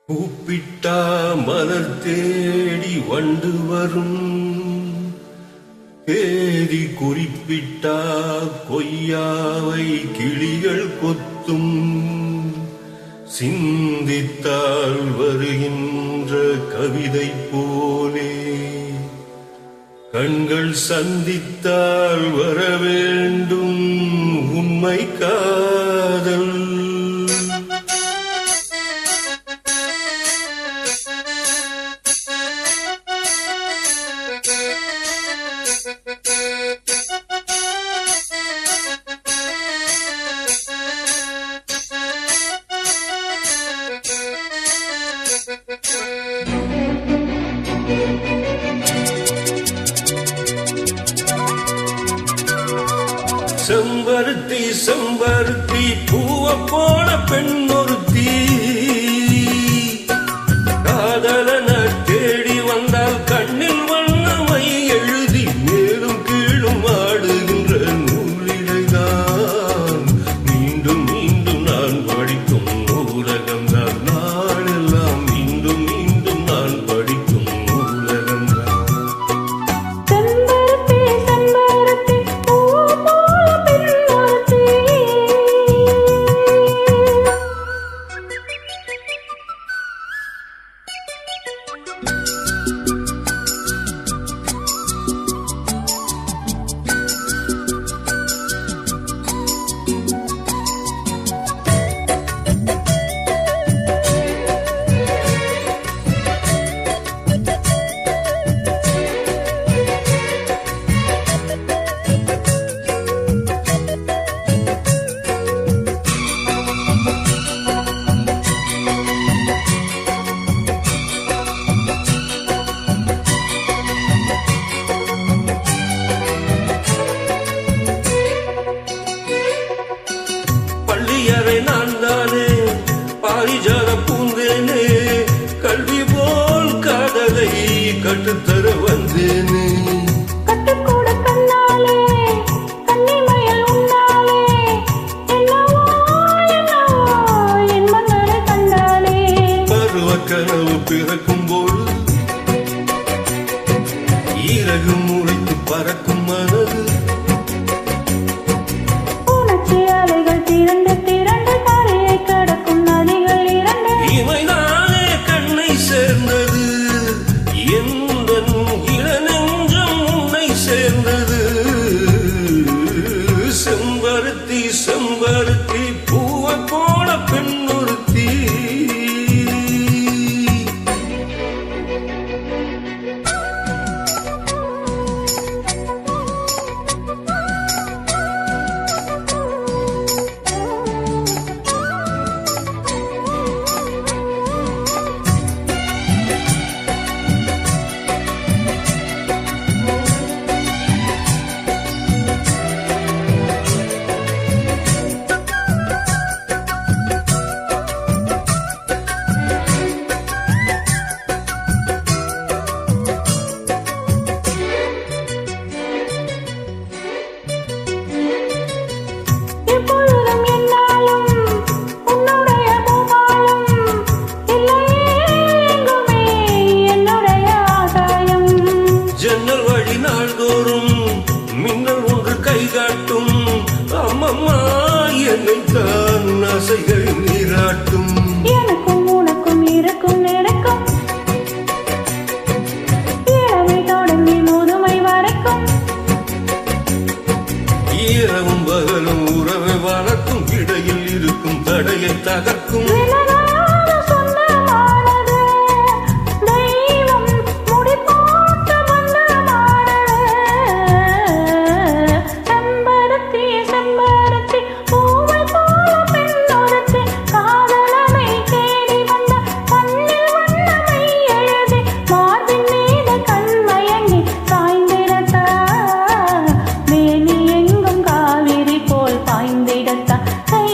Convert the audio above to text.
கூப்பிட்டா மலர் தேடி வண்டு வரும், தேதி குறிப்பிட்டா கொய்யாவை கிளிகள் கொத்தும். சிந்தித்தால் வருகின்ற கவிதை போலே கண்கள் சந்தித்தால் வர வேண்டும் உண்மை காதல். செம்பருத்தி செம்பருத்தி பூவ போன பெண் ஒருத்தி, காதலன தேடி வந்தால் கண்ணில் வண்ணமை எழுதி மேலும் கீழும் ஆடுகின்ற நூலிடைதான் மீண்டும் மீண்டும் நான் படிக்கும் நூலகம்தான். நாளெல்லாம் மீண்டும் மீண்டும் நான் படிக்கும் நூலகம்தான். நான் தானே பாரிஜாத பூந்தேனே, கல்வி போல் காதலை கட்டுத்தர வந்தேனே. கட்டுக்கூட கண்ணாலே கன்னிமயில் உன்னாலே என்னவோ என்னவோ என் மன்னரை கண்டாலே. பருவ கனவு பிறக்கும் போது ஈரகு முளைத்து பறக்கும் மனது, உணர்ச்சி அலைகள் திரண்டு திரண்டு கரையை கடக்கும் நதிகள் இரண்டு. இவைதானே கண்ணை சேர்ந்தது, எந்த இளநெஞ்சம் உன்னை சேர்ந்தது. செம்பருத்தி செம்பருத்தி பூவை போல பெண் ஒருத்தி. எப்பொழுதும் என்னாலும் உன்னுடைய பூபாலம் இல்லையே எங்குமே என்னுடைய ஆகாயம். ஜன்னல் வழி நாள்தோறும் மின்னல் ஒன்று கை காட்டும், அம்மம்மா என்னைத்தான் ஆசைகள் நீராட்டும். எனக்கும் உனக்கும் இருக்கும் நெருக்கம் இளமை தொடங்கி முதுமை வரைக்கும். இரவும் பகலும் உறவை வளர்க்கும், இடையில் இருக்கும் தடையை தகர்க்கும். விலகாத சொந்தமானது தெய்வம் முடிப்போட்டு பந்தமானது. செம்பருத்தி செம்பருத்தி பூவை போல பெண் ஒருத்தி, காதலனை தேடி வந்த கண்ணில் வண்ணமை எழுதி மார்பின் மீது கண்மயங்கி சாய்ந்திடத்தா. வேலி எங்கும் காவிரி போல் பாய்ந்திடத்தா. கை